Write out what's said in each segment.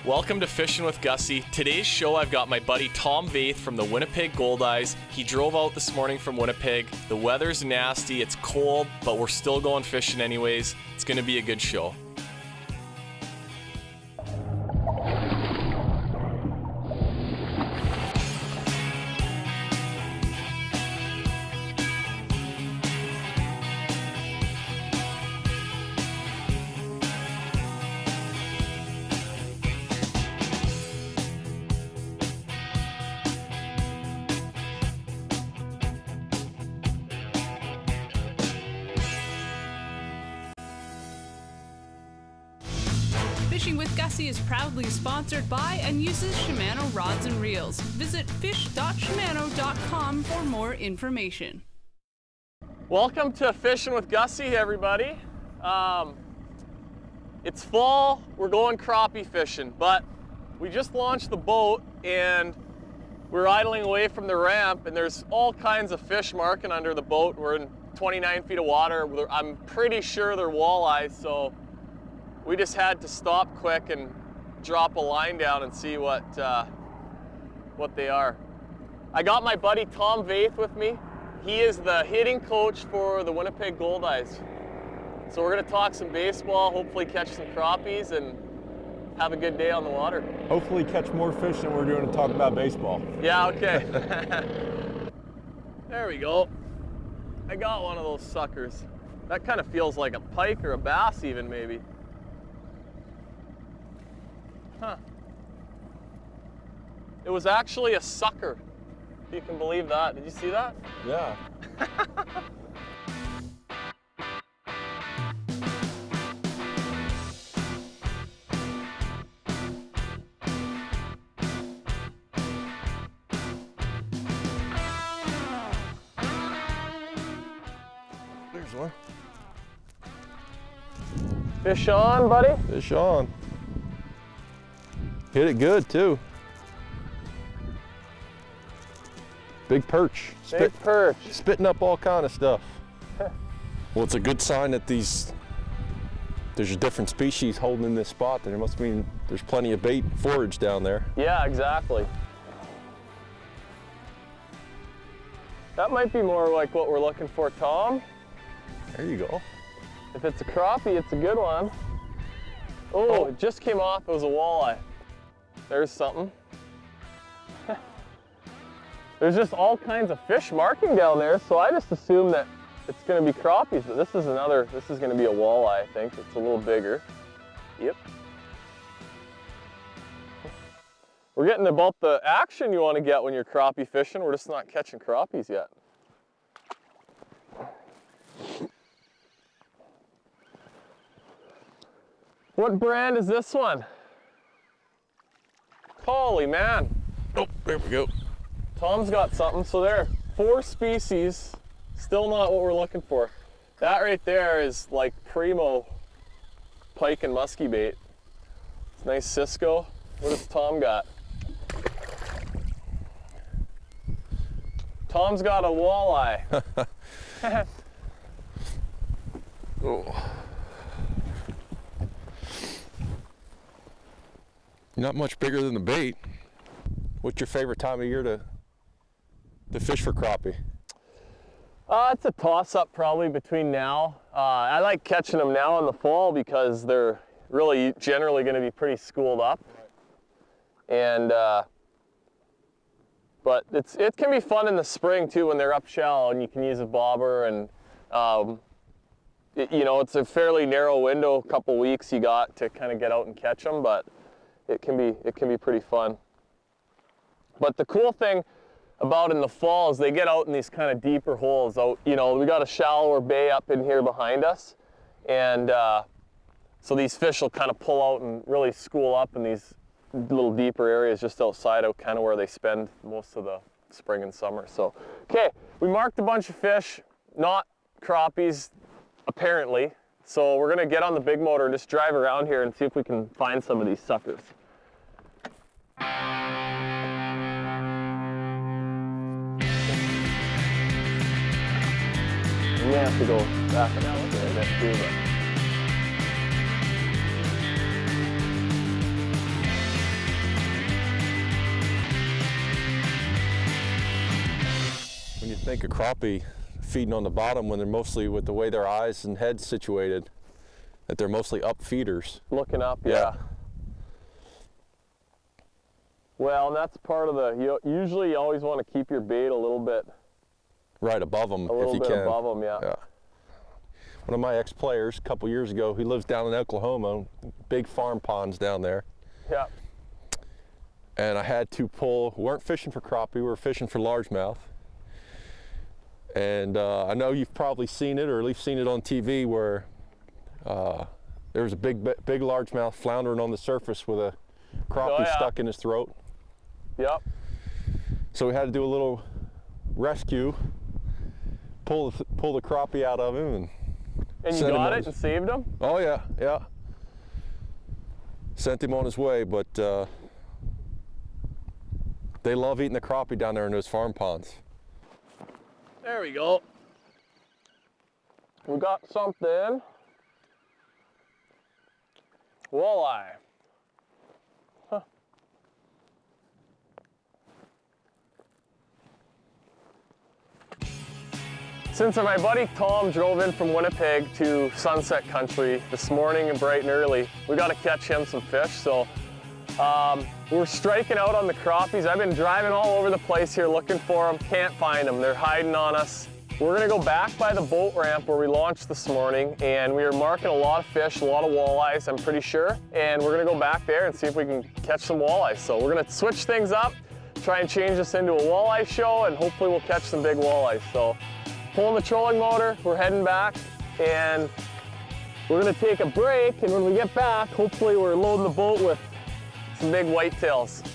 Welcome to Fishing with Gussy. Today's show, I've got my buddy Tom Vaeth from the Winnipeg Goldeyes. He drove out this morning from Winnipeg. The weather's nasty, it's cold, but we're still going fishing anyways. It's going to be a good show. Fishing with Gussy is proudly sponsored by and uses Shimano rods and reels. Visit fish.shimano.com for more information. Welcome to Fishing with Gussy, everybody. It's fall, we're going crappie fishing, but we just launched the boat and we're idling away from the ramp and there's all kinds of fish marking under the boat. We're in 29 feet of water. I'm pretty sure they're walleyes, so we just had to stop quick and drop a line down and see what they are. I got my buddy Tom Vaeth with me. He is the hitting coach for the Winnipeg Goldeyes. So we're gonna talk some baseball, hopefully catch some crappies and have a good day on the water. Hopefully catch more fish than we're doing to talk about baseball. Yeah, okay. There we go. I got one of those suckers. That kind of feels like a pike or a bass even, maybe. Huh. It was actually a sucker, if you can believe that. Did you see that? Yeah. There's one. Fish on, buddy? Fish on. Hit it good too. Big perch. Big perch. Spitting up all kind of stuff. Well, it's a good sign that there's a different species holding in this spot. There must mean there's plenty of bait and forage down there. Yeah, exactly. That might be more like what we're looking for, Tom. There you go. If it's a crappie, it's a good one. Oh, it just came off. It was a walleye. There's something. There's just all kinds of fish marking down there, so I just assume that it's going to be crappies, but this is going to be a walleye, I think. It's a little bigger. Yep. We're getting about the action you want to get when you're crappie fishing. We're just not catching crappies yet. What brand is this one? Holy man. Oh, there we go. Tom's got something. So there are 4 species, still not what we're looking for. That right there is like primo pike and muskie bait. It's nice Cisco. What does Tom got? Tom's got a walleye. Oh. Not much bigger than the bait. What's your favorite time of year to fish for crappie? It's a toss-up probably between now. I like catching them now in the fall because they're really generally going to be pretty schooled up. And but it can be fun in the spring too when they're up shallow and you can use a bobber and you know, it's a fairly narrow window, a couple weeks you got to kind of get out and catch them, but it can be pretty fun. But the cool thing about in the fall is they get out in these kind of deeper holes out, you know, we got a shallower bay up in here behind us, and so these fish will kind of pull out and really school up in these little deeper areas just outside of kind of where they spend most of the spring and summer. So, okay, we marked a bunch of fish, not crappies apparently, so we're gonna get on the big motor and just drive around here and see if we can find some of these suckers. We may have to go back and out there a bit too, but think of crappie feeding on the bottom when they're mostly, with the way their eyes and heads situated, that they're mostly up feeders. Looking up, yeah. Well, and that's part of the, usually you always want to keep your bait a little bit. Right above them, if you can. A little bit above them, yeah. One of my ex-players, a couple years ago, he lives down in Oklahoma, big farm ponds down there. Yeah. And I had to pull, we weren't fishing for crappie, we were fishing for largemouth. And I know you've probably seen it, or at least seen it on TV, where there was a big largemouth floundering on the surface with a crappie stuck in his throat. Yep. So we had to do a little rescue, pull the crappie out of him, and you got it and saved him? Oh yeah, yeah. Sent him on his way, but they love eating the crappie down there in those farm ponds. There we go. We got something. Walleye. Huh. Since my buddy Tom drove in from Winnipeg to Sunset Country this morning and bright and early, we got to catch him some fish. So we're striking out on the crappies. I've been driving all over the place here looking for them. Can't find them. They're hiding on us. We're gonna go back by the boat ramp where we launched this morning, and we are marking a lot of fish, a lot of walleyes, I'm pretty sure. And we're gonna go back there and see if we can catch some walleyes. So we're gonna switch things up, try and change this into a walleye show, and hopefully we'll catch some big walleyes. So pulling the trolling motor, we're heading back, and we're gonna take a break, and when we get back, hopefully we're loading the boat with some big whitetails.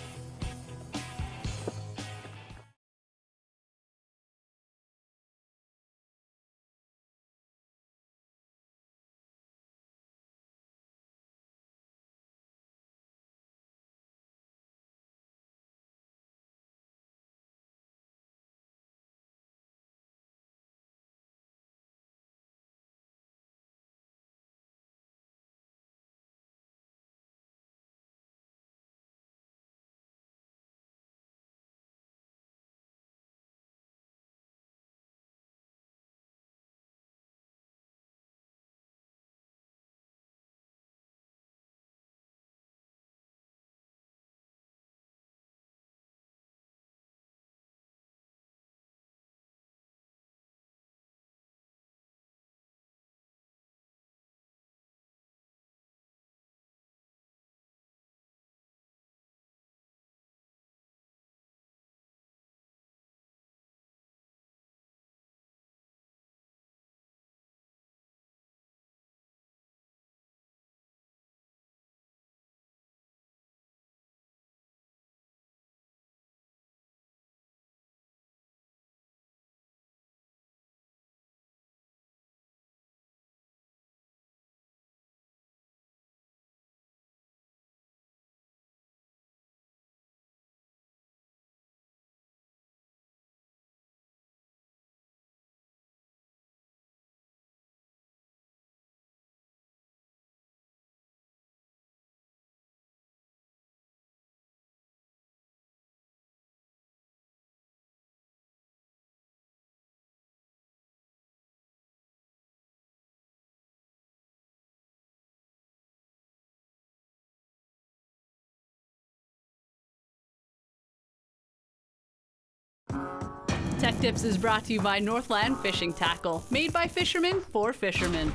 Tech Tips is brought to you by Northland Fishing Tackle, made by fishermen for fishermen.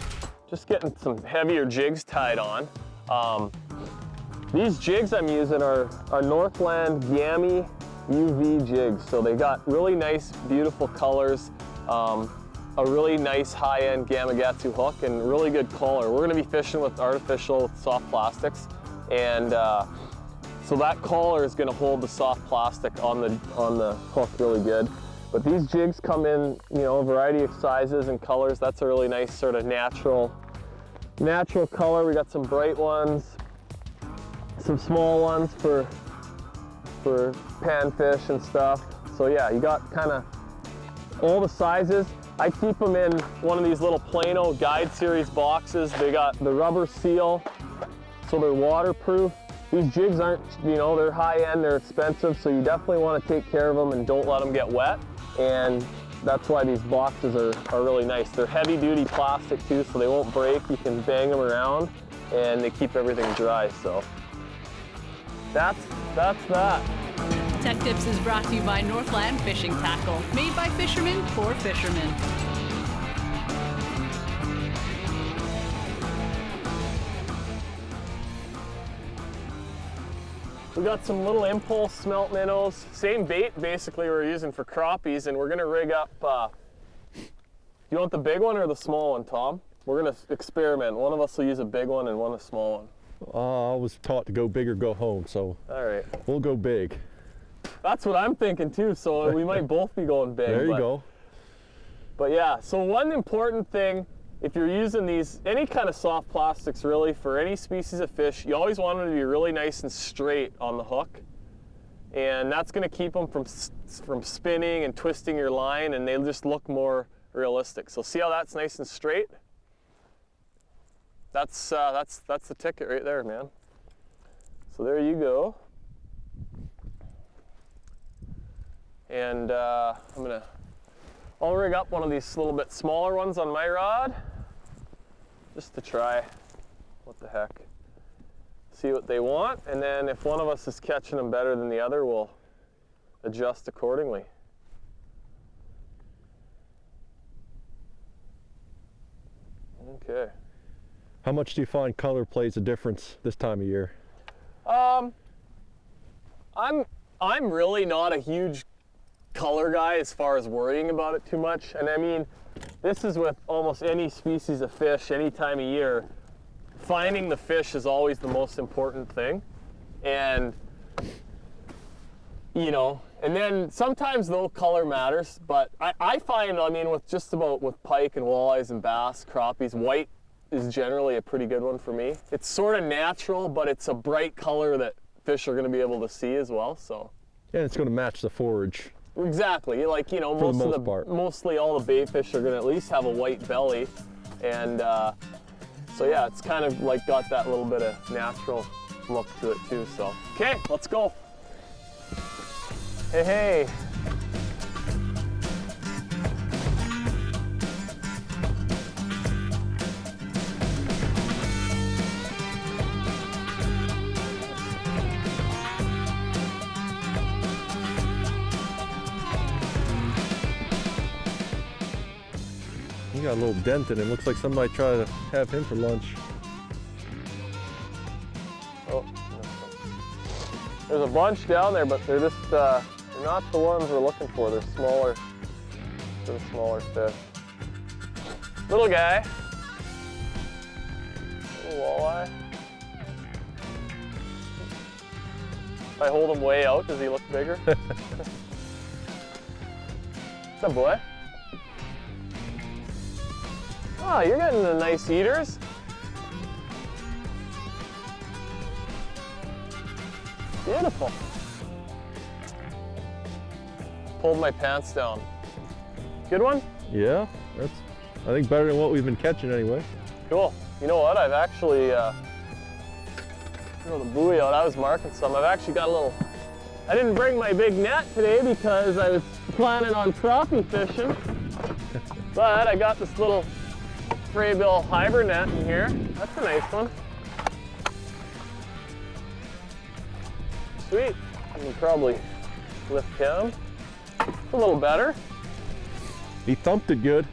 Just getting some heavier jigs tied on. These jigs I'm using are Northland Gammy UV jigs. So they got really nice, beautiful colors, a really nice high-end Gamakatsu hook, and really good color. We're gonna be fishing with artificial soft plastics, and so that collar is gonna hold the soft plastic on the hook really good. But these jigs come in, a variety of sizes and colors. That's a really nice sort of natural color. We got some bright ones, some small ones for panfish and stuff. So yeah, you got kind of all the sizes. I keep them in one of these little Plano Guide Series boxes. They got the rubber seal, so they're waterproof. These jigs aren't, they're high end, they're expensive, so you definitely want to take care of them and don't let them get wet. And that's why these boxes are really nice. They're heavy duty plastic too, so they won't break. You can bang them around and they keep everything dry, so that's that. Tech Tips is brought to you by Northland Fishing Tackle, made by fishermen for fishermen. We got some little impulse smelt minnows, same bait basically we're using for crappies, and we're gonna rig up, you want the big one or the small one, Tom? We're gonna experiment. One of us will use a big one and one a small one. I was taught to go big or go home, so All right. we'll go big. That's what I'm thinking too, so we might both be going big. There you go. But yeah, so one important thing, if you're using these, any kind of soft plastics really, for any species of fish, you always want them to be really nice and straight on the hook. And that's gonna keep them from spinning and twisting your line, and they just look more realistic. So see how that's nice and straight? That's the ticket right there, man. So there you go. And I'll rig up one of these little bit smaller ones on my rod, just to try, what the heck, see what they want, and then if one of us is catching them better than the other, we'll adjust accordingly. Okay. How much do you find color plays a difference this time of year? I'm really not a huge color guy as far as worrying about it too much. And I mean, this is with almost any species of fish, any time of year. Finding the fish is always the most important thing. And, you know, and then sometimes though color matters, but I find, I mean, with just about with pike and walleyes and bass, crappies, white is generally a pretty good one for me. It's sort of natural, but it's a bright color that fish are going to be able to see as well, so. Yeah, it's going to match the forage. Exactly, like, you know, mostly all the bait fish are going to at least have a white belly, and so yeah, it's kind of like got that little bit of natural look to it too, so. Okay, let's go. Hey, hey. He got a little dent in him. Looks like somebody tried to have him for lunch. Oh, there's a bunch down there, but they're just they're not the ones we're looking for. They're smaller. They're smaller fish. Little guy. Little walleye. If I hold him way out, does he look bigger? What's up, boy? Oh, you're getting the nice eaters. Beautiful. Pulled my pants down. Good one? Yeah, that's, I think, better than what we've been catching anyway. Cool. You know what? I've actually, throw the buoy out. I was marking some. I've actually got a little, I didn't bring my big net today because I was planning on crappie fishing, but I got this little Fraybill hybrid net in here. That's a nice one. Sweet. I can probably lift him. It's a little better. He thumped it good.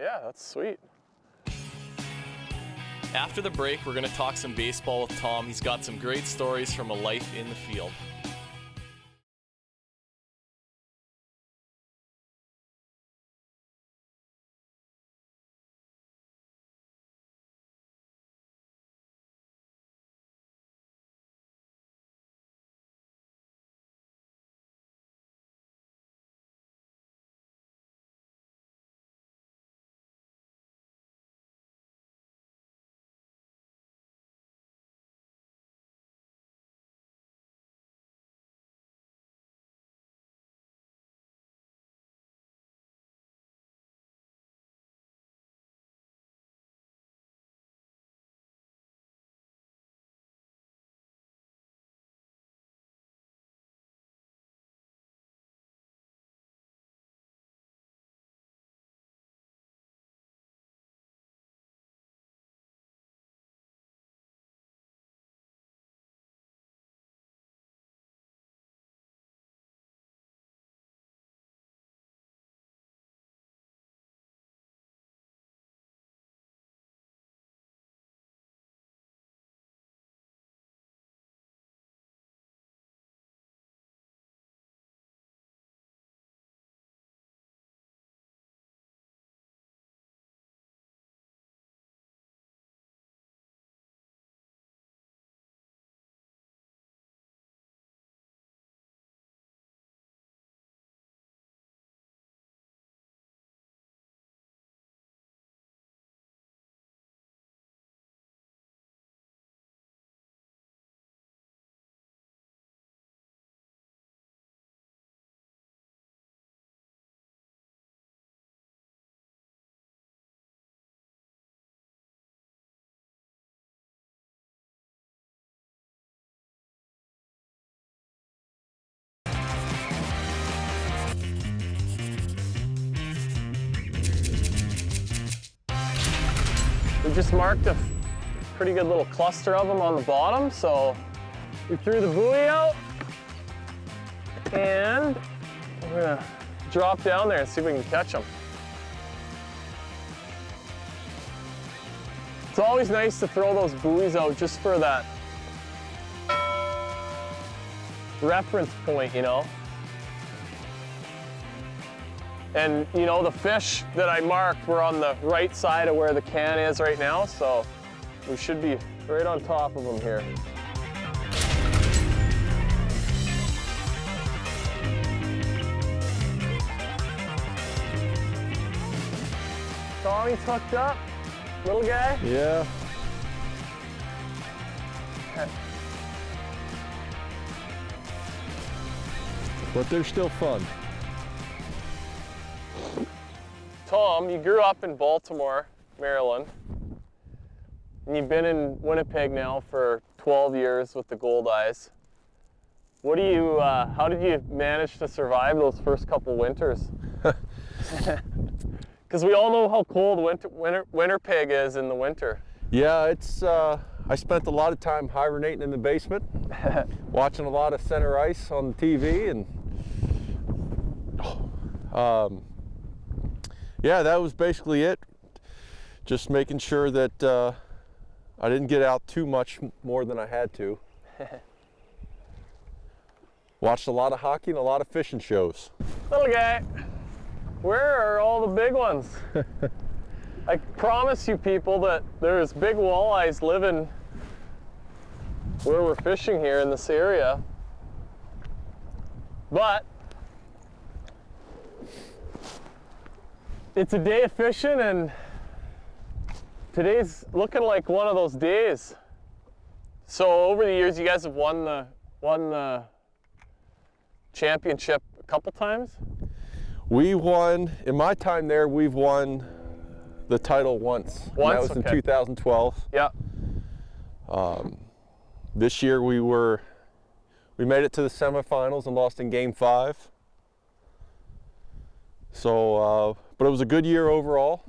Yeah, that's sweet. After the break, we're going to talk some baseball with Tom. He's got some great stories from a life in the field. just marked a pretty good little cluster of them on the bottom, so we threw the buoy out, and we're gonna drop down there and see if we can catch them. It's always nice to throw those buoys out just for that reference point, you know? And you know, the fish that I marked were on the right side of where the can is right now, so we should be right on top of them here. Tommy's hooked up, little guy. Yeah. But they're still fun. Tom, you grew up in Baltimore, Maryland, and you've been in Winnipeg now for 12 years with the Goldeyes. What do you, how did you manage to survive those first couple winters? Because we all know how cold Winnipeg is in the winter. Yeah, it's, I spent a lot of time hibernating in the basement, watching a lot of center ice on the TV, and yeah, that was basically it. Just making sure that I didn't get out too much more than I had to. Watched a lot of hockey and a lot of fishing shows. Little guy, where are all the big ones? I promise you people that there's big walleyes living where we're fishing here in this area. But it's a day of fishing, and today's looking like one of those days. So over the years, you guys have won the championship a couple times? We won, in my time there, we've won the title once. And that was in 2012. Yeah. This year we made it to the semifinals and lost in Game 5. So, but it was a good year overall.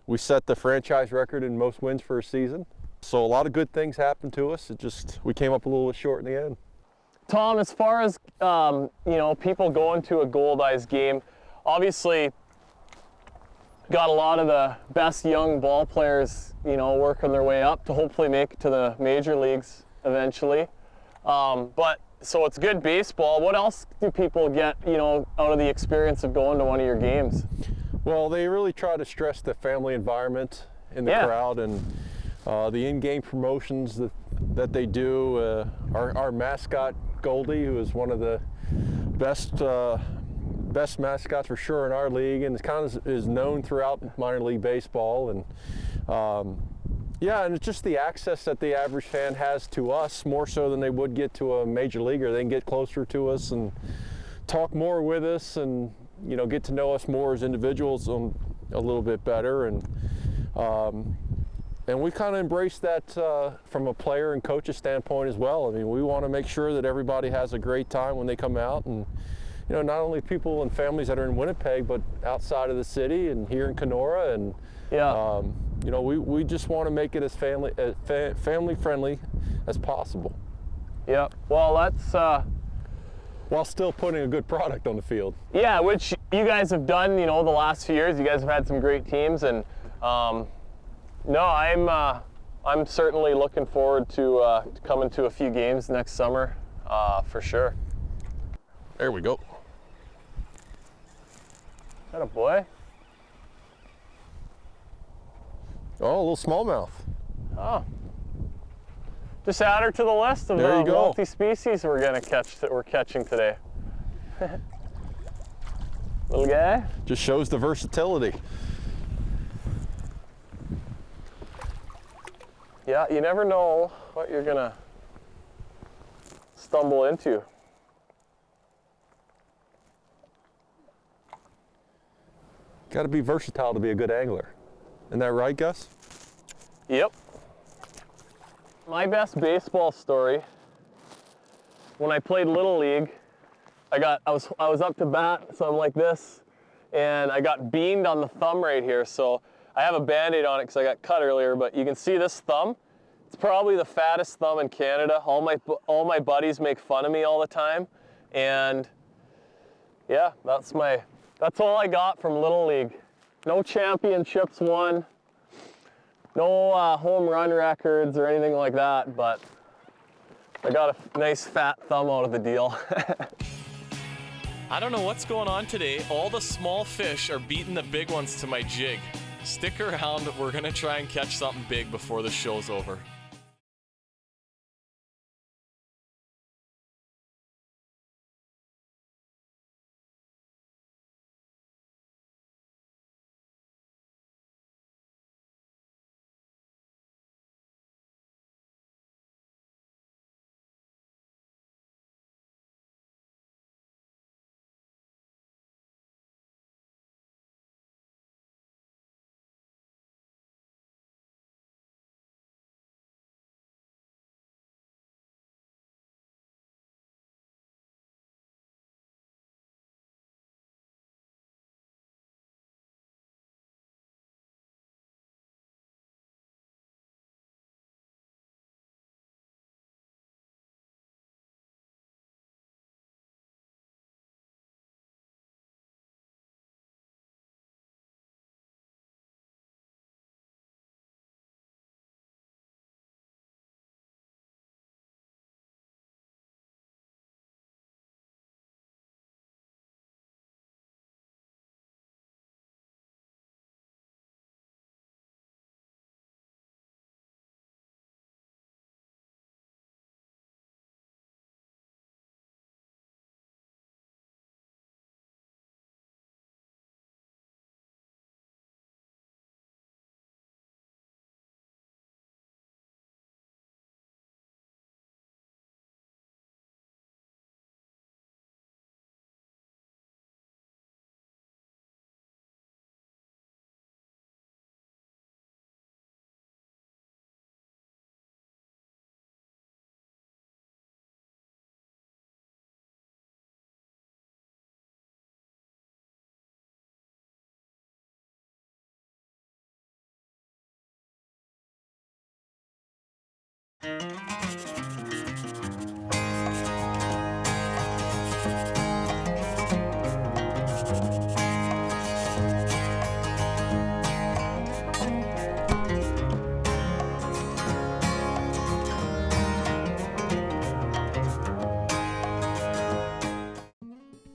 We set the franchise record in most wins for a season. So a lot of good things happened to us. We came up a little bit short in the end. Tom, as far as you know, people going to a Goldeyes game, obviously got a lot of the best young ball players, you know, working their way up to hopefully make it to the major leagues eventually. But so it's good baseball. What else do people get, you know, out of the experience of going to one of your games? Well, they really try to stress the family environment in the crowd, and the in-game promotions that they do. Our mascot Goldie, who is one of the best mascots for sure in our league, and is known throughout minor league baseball. And yeah, and it's just the access that the average fan has to us, more so than they would get to a major leaguer. They can get closer to us and talk more with us, and you know, get to know us more as individuals a little bit better. And we kind of embrace that from a player and coach's standpoint as well. I mean, we want to make sure that everybody has a great time when they come out, and you know, not only people and families that are in Winnipeg, but outside of the city and here in Kenora. And Yeah. You know, we just want to make it as family friendly as possible. Yeah. Well, that's while still putting a good product on the field. Yeah, which you guys have done, you know, the last few years. You guys have had some great teams, and no, I'm certainly looking forward to coming to a few games next summer, for sure. There we go. Is that a boy? Oh, a little smallmouth. Oh. Just add her to the list of multi-species we're catching today. Little guy. Just shows the versatility. Yeah, you never know what you're gonna stumble into. Got to be versatile to be a good angler. Isn't that right, Gus? Yep. My best baseball story, when I played Little League, I was up to bat, so I'm like this, and I got beamed on the thumb right here. So I have a Band-Aid on it because I got cut earlier, but you can see this thumb. It's probably the fattest thumb in Canada. All my buddies make fun of me all the time, and yeah, that's all I got from Little League. No championships won, no home run records or anything like that, but I got a nice fat thumb out of the deal. I don't know what's going on today. All the small fish are beating the big ones to my jig. Stick around, we're gonna try and catch something big before the show's over.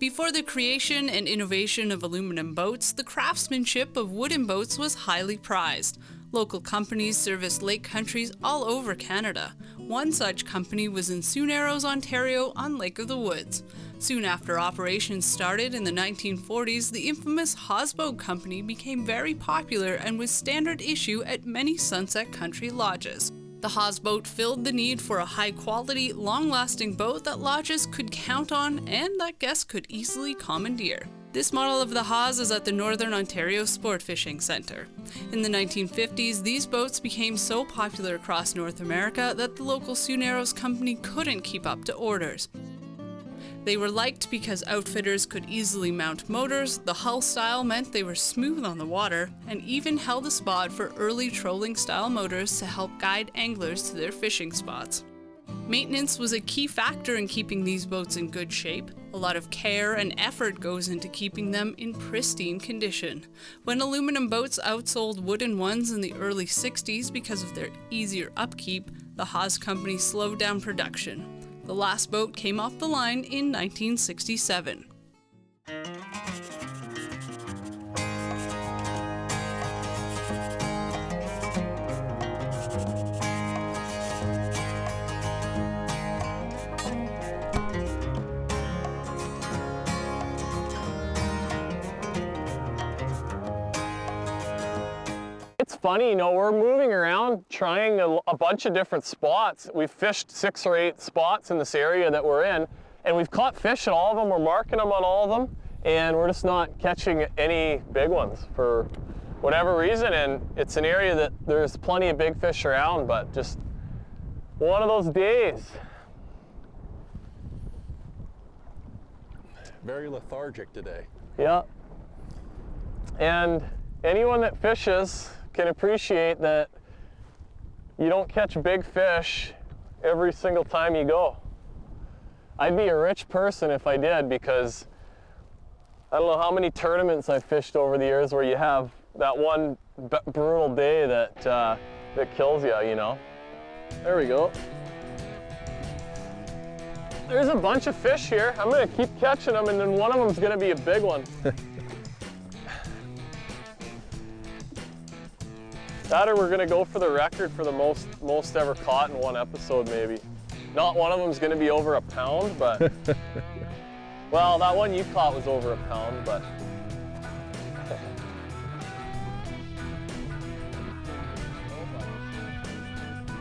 Before the creation and innovation of aluminum boats, the craftsmanship of wooden boats was highly prized. Local companies serviced lake countries all over Canada. One such company was in Sioux Narrows, Ontario on Lake of the Woods. Soon after operations started in the 1940s, the infamous Hawes Boat Company became very popular and was standard issue at many Sunset Country lodges. The Hawes boat filled the need for a high-quality, long-lasting boat that lodges could count on and that guests could easily commandeer. This model of the Hawes is at the Northern Ontario Sport Fishing Centre. In the 1950s, these boats became so popular across North America that the local Sioux Narrows company couldn't keep up to orders. They were liked because outfitters could easily mount motors, the hull style meant they were smooth on the water, and even held a spot for early trolling style motors to help guide anglers to their fishing spots. Maintenance was a key factor in keeping these boats in good shape. A lot of care and effort goes into keeping them in pristine condition. When aluminum boats outsold wooden ones in the early 60s because of their easier upkeep, the Hawes Company slowed down production. The last boat came off the line in 1967. It's funny, you know, we're moving around trying a bunch of different spots. We've fished 6 or 8 spots in this area that we're in, and we've caught fish at all of them. We're marking them on all of them, and we're just not catching any big ones for whatever reason. And it's an area that there's plenty of big fish around, but just one of those days. Very lethargic today. Yeah. And anyone that fishes can appreciate that you don't catch big fish every single time you go. I'd be a rich person if I did, because I don't know how many tournaments I've fished over the years where you have that one brutal day that that kills you, you know. There we go. There's a bunch of fish here. I'm gonna keep catching them, and then one of them's gonna be a big one. That, or we're gonna go for the record for the most ever caught in one episode, maybe. Not one of them's gonna be over a pound, but well, that one you caught was over a pound, but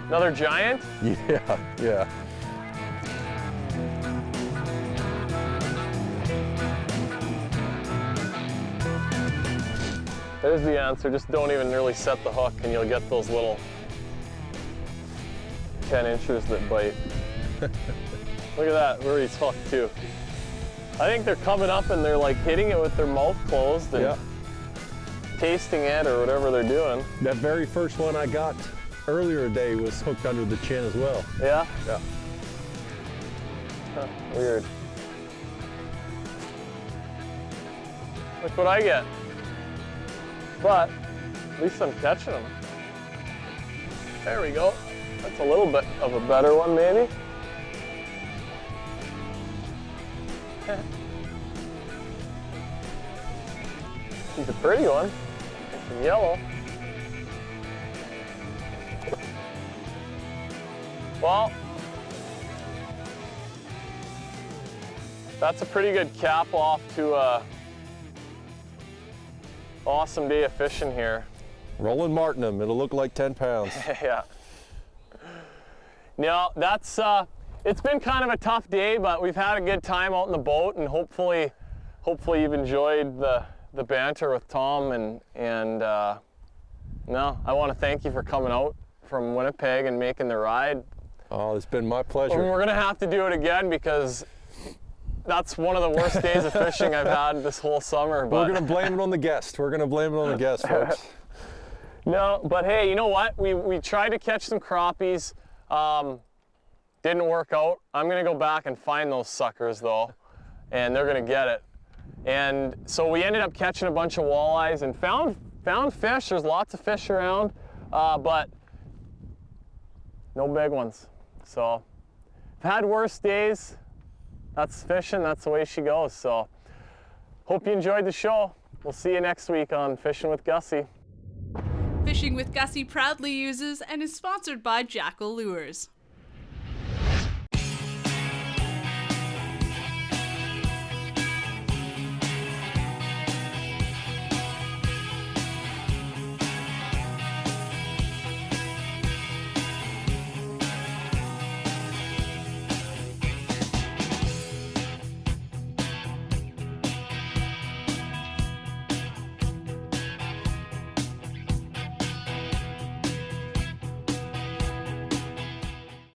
another giant? Yeah, yeah. There's the answer. Just don't even really set the hook and you'll get those little 10 inches that bite. Look at that, where he's hooked too. I think they're coming up and they're like hitting it with their mouth closed and tasting it or whatever they're doing. That very first one I got earlier today was hooked under the chin as well. Yeah? Yeah. Huh, weird. Look what I get. But at least I'm catching them. There we go. That's a little bit of a better one, maybe. He's a pretty one. It's in yellow. Well, that's a pretty good cap off to a awesome day of fishing here. Rolling Martinum, it'll look like 10 pounds. Yeah. Now, that's, it's been kind of a tough day, but we've had a good time out in the boat, and hopefully you've enjoyed the banter with Tom, and no, I want to thank you for coming out from Winnipeg and making the ride. Oh, it's been my pleasure. And we're gonna have to do it again, because that's one of the worst days of fishing I've had this whole summer. But we're gonna blame it on the guest. We're gonna blame it on the guest, folks. No, but hey, you know what? We tried to catch some crappies. Didn't work out. I'm gonna go back and find those suckers though, and they're gonna get it. And so we ended up catching a bunch of walleyes and found fish. There's lots of fish around, but no big ones. So I've had worse days. That's fishing, that's the way she goes. So hope you enjoyed the show. We'll see you next week on Fishing with Gussy. Fishing with Gussy proudly uses and is sponsored by Jackal Lures.